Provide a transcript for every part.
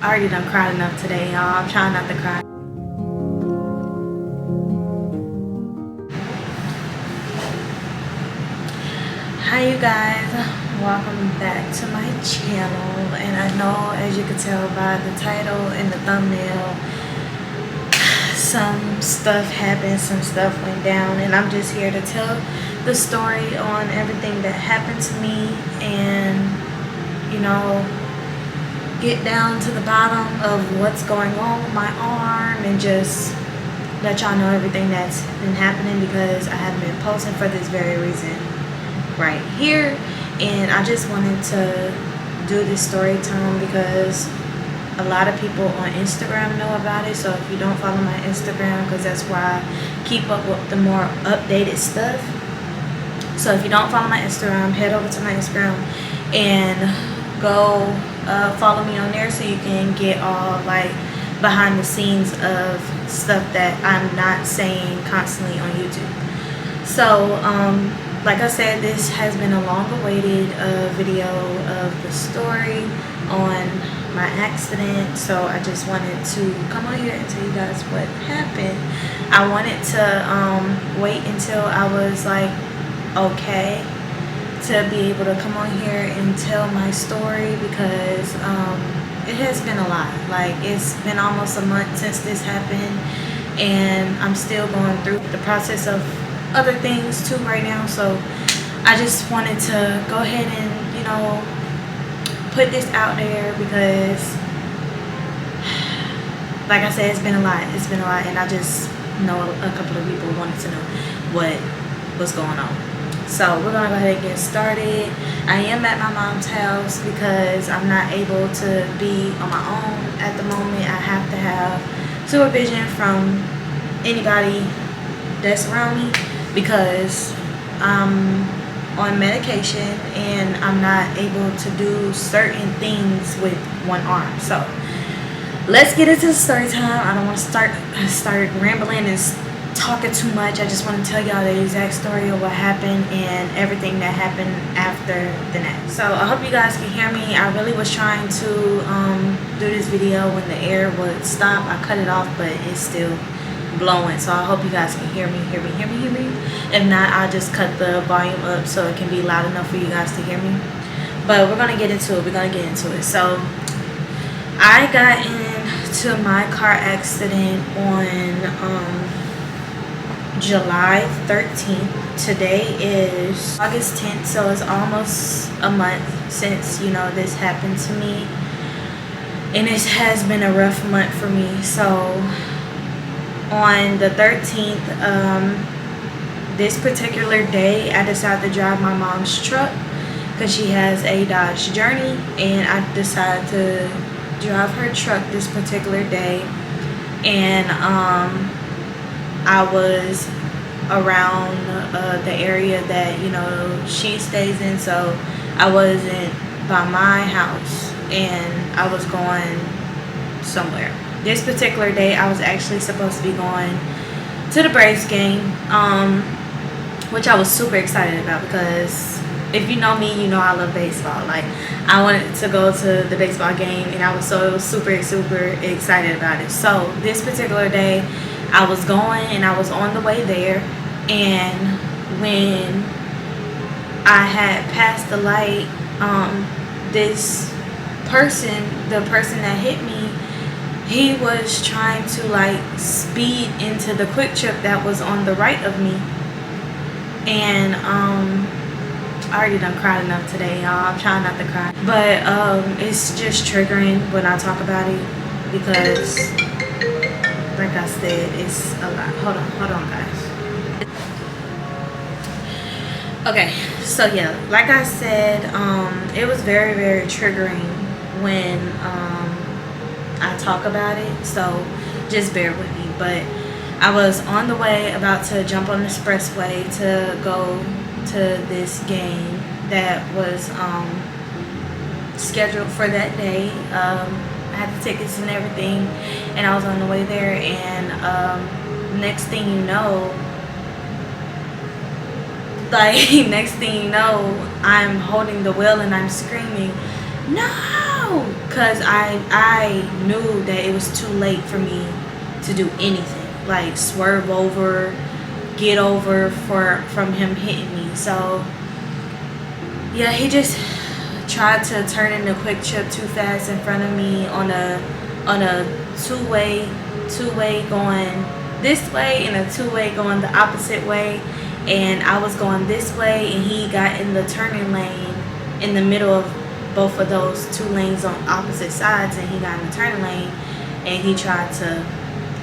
I already done cried enough today, y'all. I'm trying not to cry. Hi you guys, welcome back to my channel. And I know, as you can tell by the title and the thumbnail, some stuff happened, some stuff went down, and I'm just here to tell the story on everything that happened to me and, you know, get down to the bottom of what's going on with my arm and just let y'all know everything that's been happening, because I haven't been posting for this very reason right here. And I just wanted to do this story time because a lot of people on Instagram know about it. So if you don't follow my Instagram, because that's where I keep up with the more updated stuff, so if you don't follow my Instagram, head over to my Instagram and go follow me on there so you can get all like behind the scenes of stuff that I'm not saying constantly on YouTube. So like I said, this has been a long awaited video of the story on my accident. So I just wanted to come on here and tell you guys what happened. I wanted to wait until I was like okay to be able to come on here and tell my story, because it has been a lot. Like, it's been almost a month since this happened, and I'm still going through the process of other things too right now. So I just wanted to go ahead and, you know, put this out there because, like I said, it's been a lot. And I just know a couple of people wanted to know what was going on. So we're gonna go ahead and get started. I am at my mom's house because I'm not able to be on my own at the moment. I have to have supervision from anybody that's around me because I'm on medication and I'm not able to do certain things with one arm. So let's get into the story time. I don't want to start rambling and talking too much. I just want to tell y'all the exact story of what happened and everything that happened after the next. So I hope you guys can hear me. I really was trying to do this video when the air would stop. I cut it off, but it's still blowing. So I hope you guys can hear me. If not, I'll just cut the volume up so it can be loud enough for you guys to hear me. But we're gonna get into it. So I got into my car accident on July 13th. Today is August 10th, so it's almost a month since, you know, this happened to me, and it has been a rough month for me. So on the 13th, this particular day, I decided to drive my mom's truck because she has a Dodge Journey, and I decided to drive her truck this particular day. And I was around the area that, you know, she stays in, so I wasn't by my house and I was going somewhere. This particular day I was actually supposed to be going to the Braves game, which I was super excited about, because if you know me, you know I love baseball. Like, I wanted to go to the baseball game and I was so super excited about it. So this particular day I was going and I was on the way there, and when I had passed the light, this person, the person that hit me, he was trying to like speed into the quick trip that was on the right of me. And I already done cried enough today, y'all. I'm trying not to cry, but it's just triggering when I talk about it, because like I said, it's a lot. Hold on guys. Okay, so yeah, like I said, it was very triggering when I talk about it, so just bear with me. But I was on the way about to jump on the expressway to go to this game that was scheduled for that day. I had the tickets and everything, and I was on the way there, and next thing you know, I'm holding the wheel and I'm screaming, "No, no, because I knew that it was too late for me to do anything, like swerve over, get over from him hitting me. So yeah, he just tried to turn in a quick trip too fast in front of me on a two-way going this way and a two-way going the opposite way, and I was going this way and he got in the turning lane in the middle of both of those two lanes on opposite sides, and he got in the turning lane and he tried to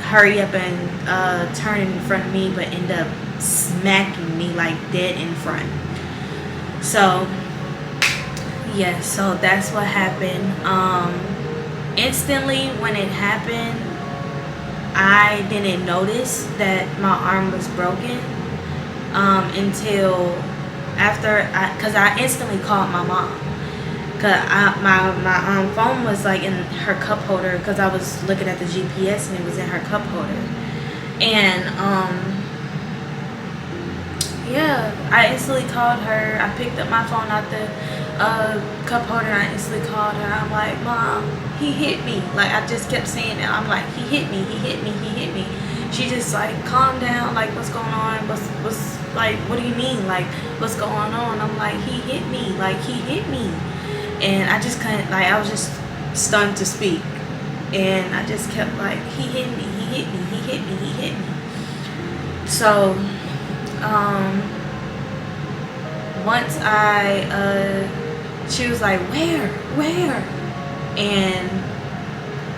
hurry up and turn in front of me, but ended up smacking me like dead in front. So yeah, so that's what happened. Instantly when it happened, I didn't notice that my arm was broken until after, because I instantly called my mom, because my phone was like in her cup holder, because I was looking at the GPS and it was in her cup holder. And yeah, I instantly called her. I picked up my phone out the cup holder and I instantly called her. I'm like, Mom, he hit me. Like, I just kept saying that. I'm like, he hit me, he hit me, he hit me. She just like, calm down, like, what's going on? What's like, what do you mean? Like, what's going on? I'm like, he hit me, like, he hit me. And I just couldn't, like, I was just stunned to speak. And I just kept like, he hit me, he hit me, he hit me, he hit me. So once she was like, where? And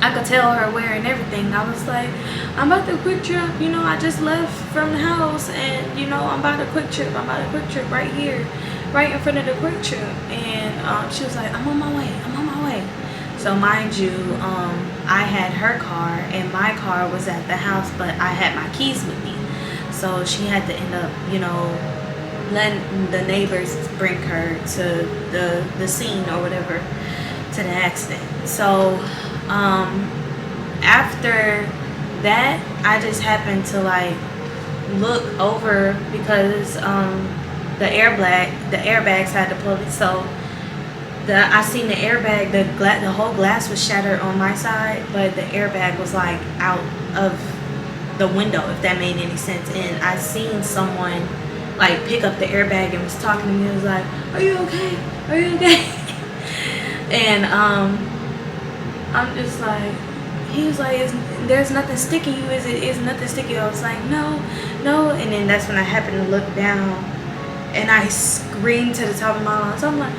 I could tell her where and everything. I was like, I'm about to quick trip, you know, I just left from the house and, you know, I'm about to quick trip right here, right in front of the quick trip. And she was like, I'm on my way. So mind you, I had her car and my car was at the house, but I had my keys with me. So she had to end up, you know, letting the neighbors bring her to the scene or whatever, to the accident. So after that, I just happened to like look over because the airbags had to pull it. So I seen the airbag, the whole glass was shattered on my side, but the airbag was like out of the window, if that made any sense. And I seen someone like pick up the airbag and was talking to me. It was like, are you okay? Are you okay? And I'm just like, he was like, there's nothing sticking you, is nothing sticking you? I was like, no. And then that's when I happened to look down and I screamed to the top of my lungs. I'm like,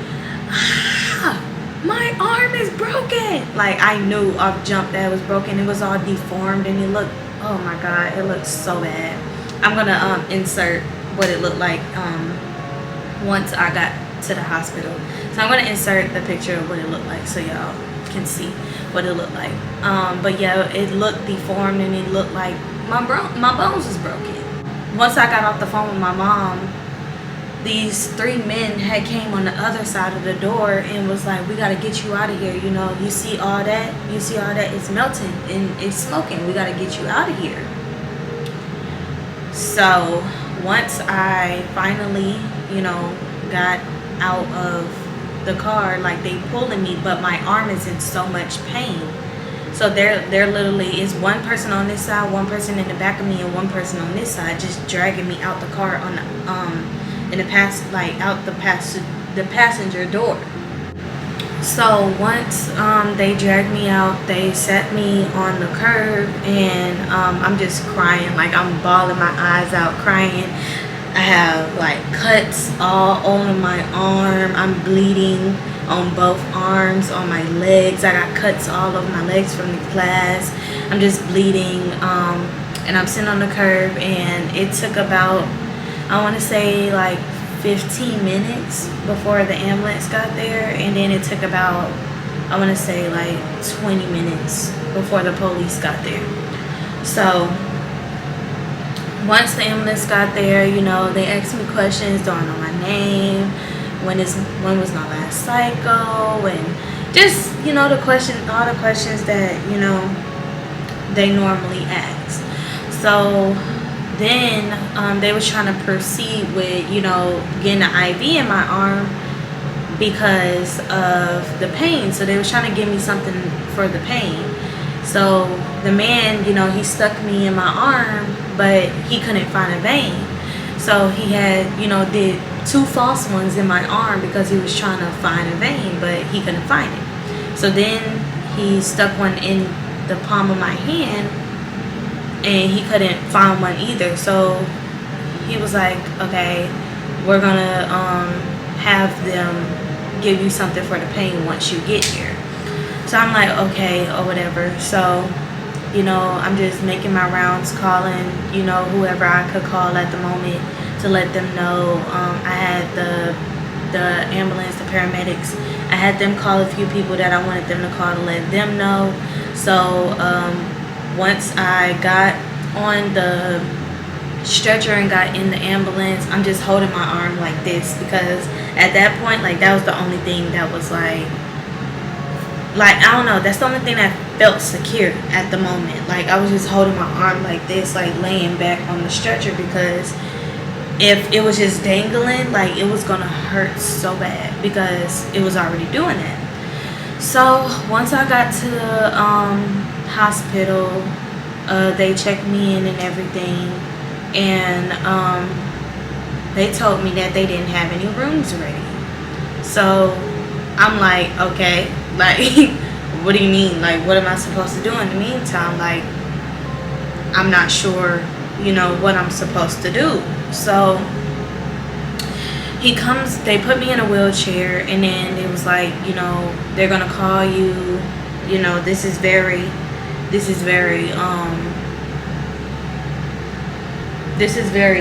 my arm is broken. Like, I knew off jump that it was broken. It was all deformed and it looked, oh my God, it looked so bad. I'm gonna insert what it looked like once I got to the hospital. So I'm gonna insert the picture of what it looked like so y'all can see what it looked like. But yeah, it looked deformed and it looked like my bones was broken. Once I got off the phone with my mom, these 3 men had came on the other side of the door and was like, we gotta get you out of here. You know, you see all that? It's melting and it's smoking. We gotta get you out of here. So once I finally, you know, got out of the car, like they pulling me, but my arm is in so much pain. So there literally is one person on this side, one person in the back of me, and one person on this side just dragging me out the car on the in the out the passenger door. So once they dragged me out, they set me on the curb, and I'm just crying, like I'm bawling my eyes out, crying. I have like cuts all over my arm. I'm bleeding on both arms, on my legs. I got cuts all over my legs from the glass. I'm just bleeding, and I'm sitting on the curb, and it took about, I want to say like 15 minutes before the ambulance got there, and then it took about, I want to say like 20 minutes before the police got there. So once the ambulance got there, you know, they asked me questions, don't know my name, when was my last cycle, and just, you know, all the questions that, you know, they normally ask. So then they was trying to proceed with, you know, getting an IV in my arm, because of the pain. So they was trying to give me something for the pain. So the man, he stuck me in my arm, but he couldn't find a vein. So he had, did 2 false ones in my arm because he was trying to find a vein, but he couldn't find it. So then he stuck one in the palm of my hand, and he couldn't find one either. So he was like, okay, we're gonna have them give you something for the pain once you get here. So I'm like, okay, or whatever. So I'm just making my rounds, calling whoever I could call at the moment to let them know. I had the ambulance, the paramedics, I had them call a few people that I wanted them to call to let them know. So once I got on the stretcher and got in the ambulance, I'm just holding my arm like this, because at that point, like, that was the only thing that was like I don't know, that's the only thing that felt secure at the moment. Like, I was just holding my arm like this, like laying back on the stretcher, because if it was just dangling, like, it was gonna hurt so bad because it was already doing that. So once I got to the hospital, they checked me in and everything, and they told me that they didn't have any rooms ready. So I'm like, okay, like, what do you mean? Like, what am I supposed to do in the meantime? Like, I'm not sure, what I'm supposed to do. So he comes, they put me in a wheelchair, and then it was like, they're gonna call you, this is very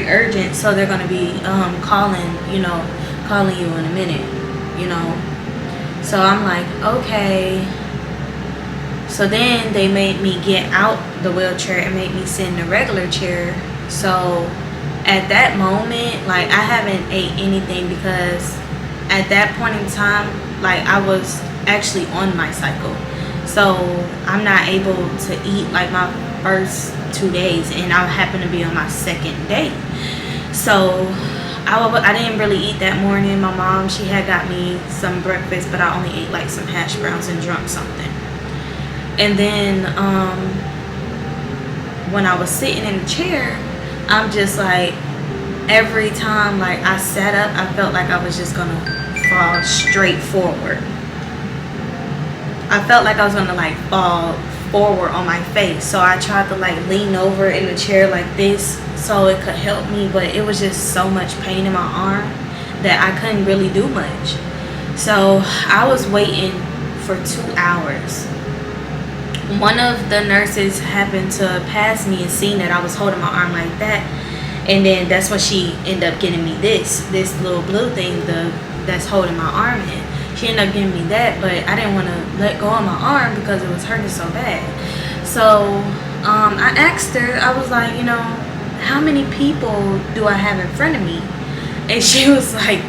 urgent, so they're gonna be calling you in a minute. So I'm like, okay. So then they made me get out the wheelchair and made me sit in the regular chair. So at that moment, like, I haven't ate anything, because at that point in time, like, I was actually on my cycle. So I'm not able to eat like my first 2 days, and I happen to be on my second day. So I didn't really eat that morning. My mom, she had got me some breakfast, but I only ate like some hash browns and drunk something. And then when I was sitting in the chair, I'm just like, every time like I sat up, I felt like I was just gonna fall straight forward. I felt like I was gonna like fall forward on my face. So I tried to like lean over in the chair like this so it could help me, but it was just so much pain in my arm that I couldn't really do much. So I was waiting for 2 hours. One of the nurses happened to pass me and seen that I was holding my arm like that, and then that's when she ended up getting me this little blue thing that's holding my arm in. She ended up giving me that, but I didn't want to let go of my arm because it was hurting so bad. So I asked her, I was like, how many people do I have in front of me? And she was like,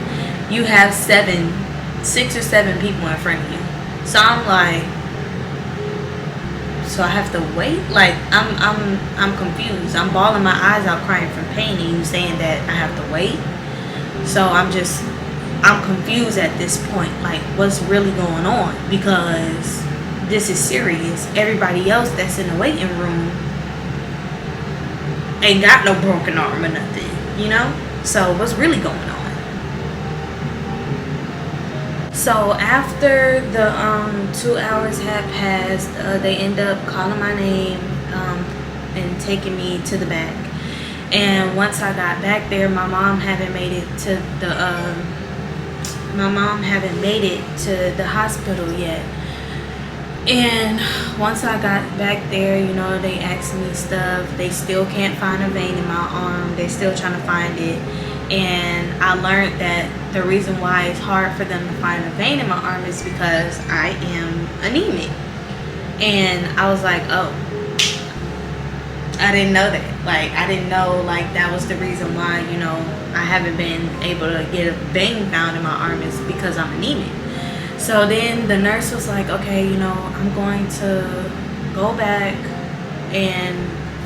you have 6 or 7 people in front of you. So I'm like, so I have to wait? Like, I'm confused. I'm bawling my eyes out crying from pain, and you saying that I have to wait? So I'm confused at this point, like, what's really going on, because this is serious. Everybody else that's in the waiting room ain't got no broken arm or nothing, so what's really going on? So after the 2 hours had passed, they end up calling my name and taking me to the back. And once I got back there, my mom hadn't made it to the hospital yet. And once I got back there, they asked me stuff. They still can't find a vein in my arm. They're still trying to find it. And I learned that the reason why it's hard for them to find a vein in my arm is because I am anemic. And I was like, oh, I didn't know that. Like, I didn't know, like, that was the reason why, I haven't been able to get a vein found in my arm, is because I'm anemic. So then the nurse was like, okay, I'm going to go back and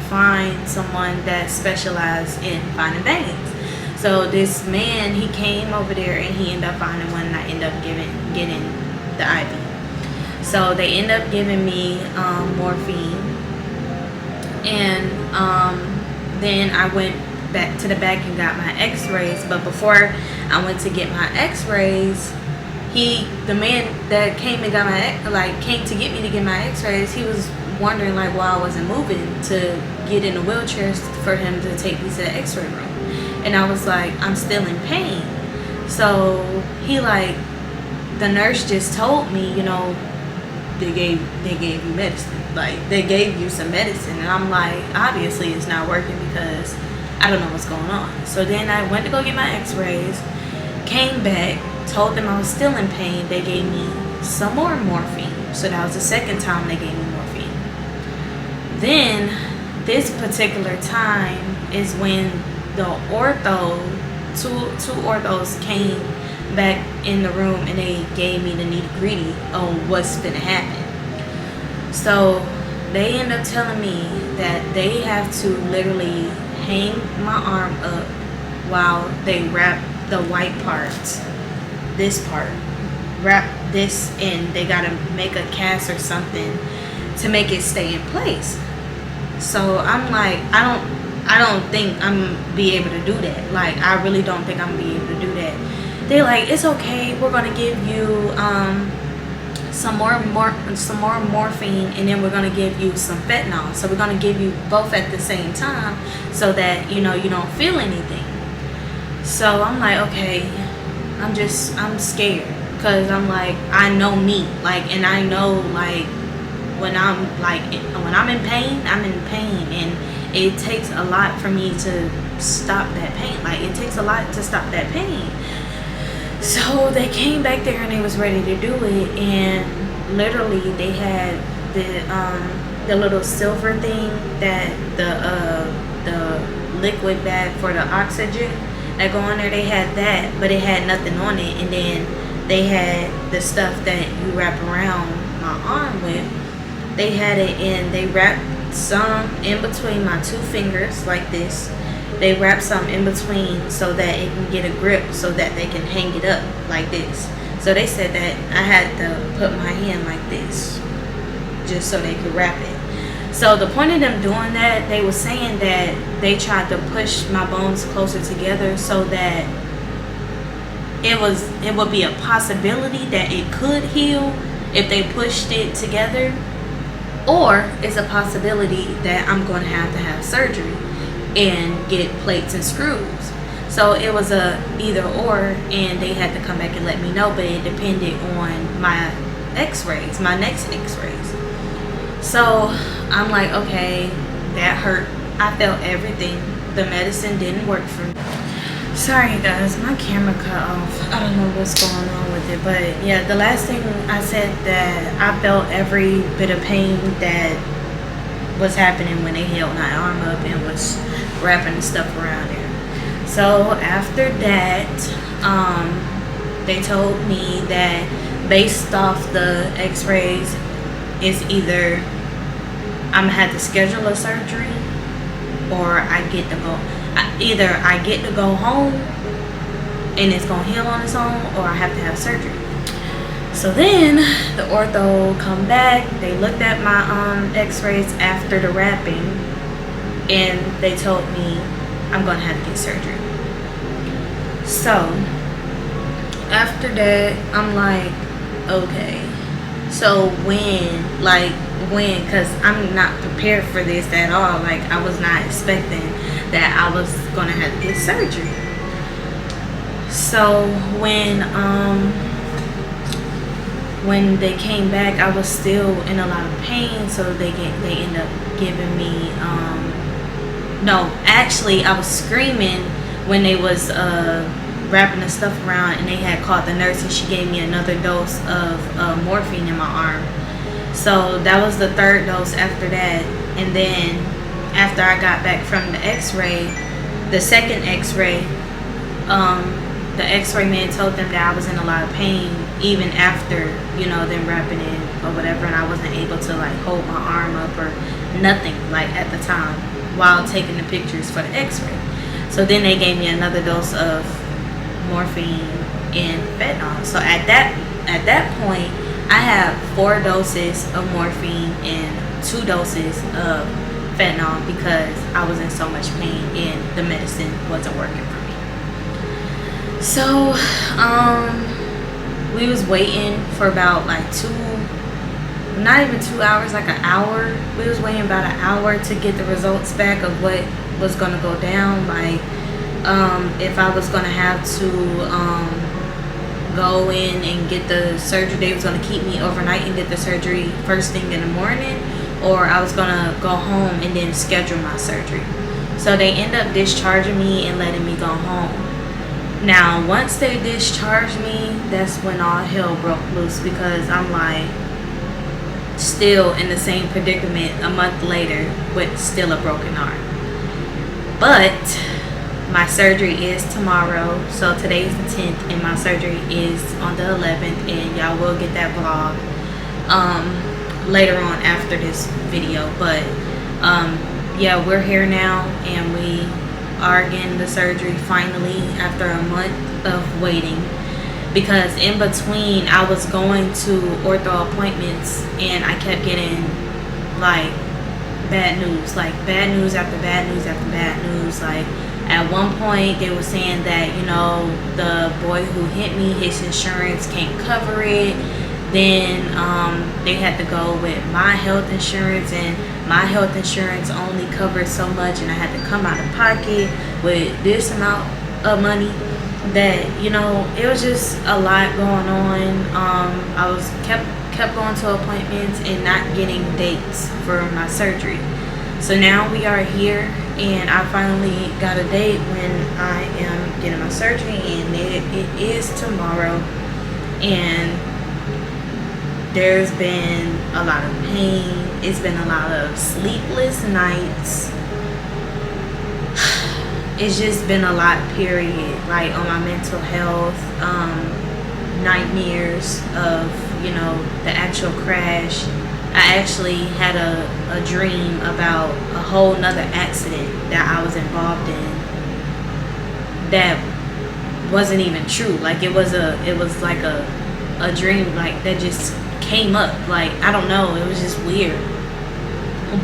find someone that specializes in finding veins. So this man, he came over there and he ended up finding one, and I ended up getting the IV. So they end up giving me morphine, and then I went back to the back and got my x-rays. But before I went to get my x-rays, the man that came and got came to get me to get my x-rays, he was wondering like why I wasn't moving to get in a wheelchair for him to take me to the x-ray room. And I was like, I'm still in pain. So he like, the nurse just told me, you know, they gave you medicine. Like, they gave you some medicine. And I'm like, obviously it's not working because I don't know what's going on. So then I went to go get my x-rays, came back, told them I was still in pain. They gave me some more morphine. So that was the second time they gave me morphine. Then this particular time is when the two orthos came back in the room, and they gave me the nitty-gritty on what's gonna happen. So they end up telling me that they have to literally hang my arm up while they wrap the white part, this part, wrap this in. They gotta make a cast or something to make it stay in place. So I'm like, I don't think I'm be able to do that. Like, I really don't think I'm gonna be able to do that. They like, it's okay, we're gonna give you some more morphine, and then we're gonna give you some fentanyl. So we're gonna give you both at the same time so that you don't feel anything. So I'm like, okay, I'm scared, because I'm like, I know me, like, and I know like when I'm in pain, I'm in pain, and it takes a lot for me to stop that pain. Like, it takes a lot to stop that pain. So they came back there and they was ready to do it, and literally they had the little silver thing that the liquid bag for the oxygen that go on there. They had that, but it had nothing on it. And then they had the stuff that you wrap around my arm with. They had it in, they wrapped some in between my two fingers like this. They wrap some in between so that it can get a grip, so that they can hang it up like this. So they said that I had to put my hand like this just so they could wrap it. So the point of them doing that, they were saying that they tried to push my bones closer together so that it would be a possibility that it could heal if they pushed it together, or it's a possibility that I'm going to have surgery and get plates and screws. So it was a either or, and they had to come back and let me know, but it depended on my x-rays, my next x-rays. So I'm like, okay, that hurt. I felt everything. The medicine didn't work for me. Sorry guys, my camera cut off. I don't know what's going on with it, but yeah, the last thing I said, that I felt every bit of pain that was happening when they held my arm up and was wrapping the stuff around there. So after that, they told me that based off the x-rays, it's either I'm gonna have to schedule a surgery, or I get to go home and it's gonna heal on its own, or I have to have surgery. So then the ortho come back, they looked at my x-rays after the wrapping, and they told me I'm gonna have to get surgery. So after that, I'm like, okay, so when, because I'm not prepared for this at all. Like, I was not expecting that I was gonna have to get surgery. So when they came back, I was still in a lot of pain. So they ended up giving me no, actually I was screaming when they was wrapping the stuff around, and they had called the nurse, and she gave me another dose of morphine in my arm. So that was the third dose after that. And then after I got back from the x-ray, the second x-ray, the x-ray man told them that I was in a lot of pain even after, them wrapping it or whatever, and I wasn't able to like hold my arm up or nothing like at the time while taking the pictures for the x-ray. So then they gave me another dose of morphine and fentanyl. So at that point, I have 4 doses of morphine and 2 doses of fentanyl because I was in so much pain and the medicine wasn't working for me. So we was waiting for about like not even 2 hours, like an hour. We was waiting about an hour to get the results back of what was gonna go down, like if I was gonna have to go in and get the surgery. They was gonna keep me overnight and get the surgery first thing in the morning, or I was gonna go home and then schedule my surgery. So they end up discharging me and letting me go home. Now once they discharged me, that's when all hell broke loose, because I'm like still in the same predicament a month later with still a broken arm. But my surgery is tomorrow, so today's the 10th and my surgery is on the 11th, and y'all will get that vlog later on after this video. But yeah, we're here now and we are getting the surgery finally after a month of waiting, because in between I was going to ortho appointments and I kept getting like bad news, like bad news after bad news after bad news. Like at one point they were saying that, you know, the boy who hit me, his insurance can't cover it. Then they had to go with my health insurance, and my health insurance only covered so much, and I had to come out of pocket with this amount of money. That, you know, it was just a lot going on. I was kept going to appointments and not getting dates for my surgery. So now we are here, and I finally got a date when I am getting my surgery, and it is tomorrow. And there's been a lot of pain. It's been a lot of sleepless nights. It's just been a lot, period, like on my mental health, nightmares of, you know, the actual crash. I actually had a dream about a whole nother accident that I was involved in that wasn't even true. Like it was like a dream, like that just came up. Like, I don't know, it was just weird.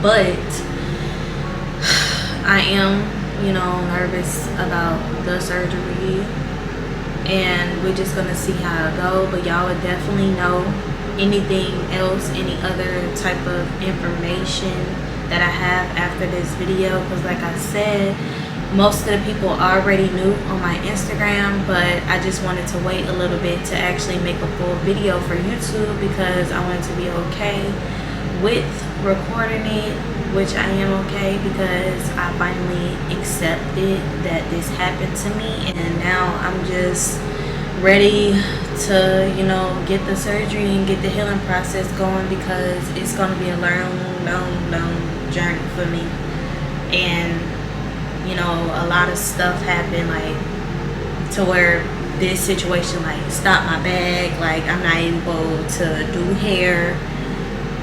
But I am, you know, nervous about the surgery, and we're just gonna see how it go. But y'all would definitely know anything else, any other type of information that I have after this video, because like I said, most of the people already knew on my Instagram, but I just wanted to wait a little bit to actually make a full video for YouTube, because I wanted to be okay with recording it, which I am okay, because I finally accepted that this happened to me, and now I'm just ready to, you know, get the surgery and get the healing process going, because it's going to be a long journey for me. And, you know, a lot of stuff happened, like, to where this situation, like, stopped my bag. Like, I'm not able to do hair.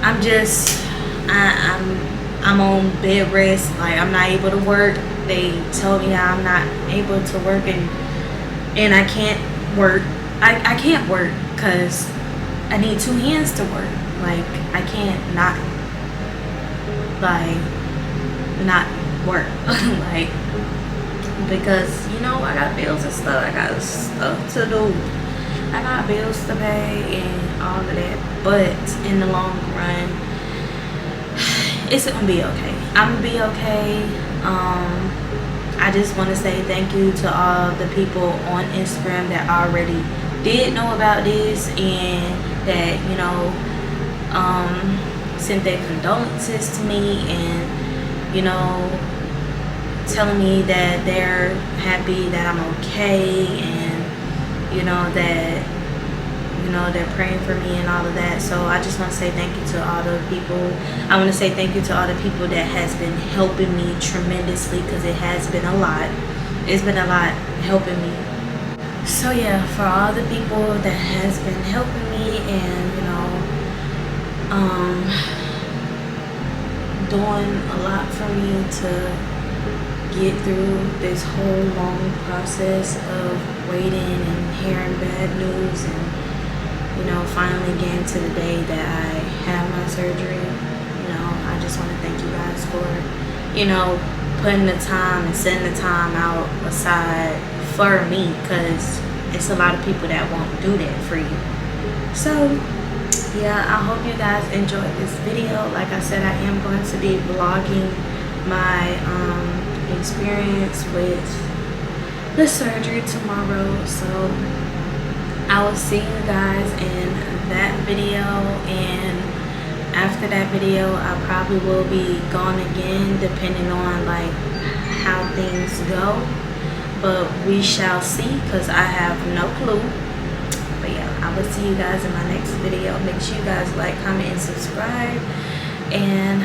I'm just, I'm on bed rest. Like, I'm not able to work. They told me I'm not able to work, and I can't work. I can't work because I need 2 hands to work. Like, I can't not work. Like, because, you know, I got bills and stuff. I got stuff to do. I got bills to pay and all of that. But in the long run, it's gonna be okay. I'm gonna be okay. I just want to say thank you to all the people on Instagram that already did know about this, and that, you know, sent their condolences to me, and, you know, telling me that they're happy that I'm okay, and, you know, that, you know, they're praying for me and all of that. So I just want to say thank you to all the people. I want to say thank you to all the people that has been helping me tremendously, because it has been a lot. It's been a lot helping me. So yeah, for all the people that has been helping me, and, you know, doing a lot for me to get through this whole long process of waiting and hearing bad news and, you know, finally getting to the day that I have my surgery. You know, I just want to thank you guys for, you know, putting the time and setting the time out aside for me, because it's a lot of people that won't do that for you. So yeah, I hope you guys enjoyed this video. Like I said, I am going to be vlogging my experience with the surgery tomorrow, so I will see you guys in that video, and after that video I probably will be gone again, depending on like how things go, but we shall see, because I have no clue. But yeah, I will see you guys in my next video. Make sure you guys like, comment, and subscribe, and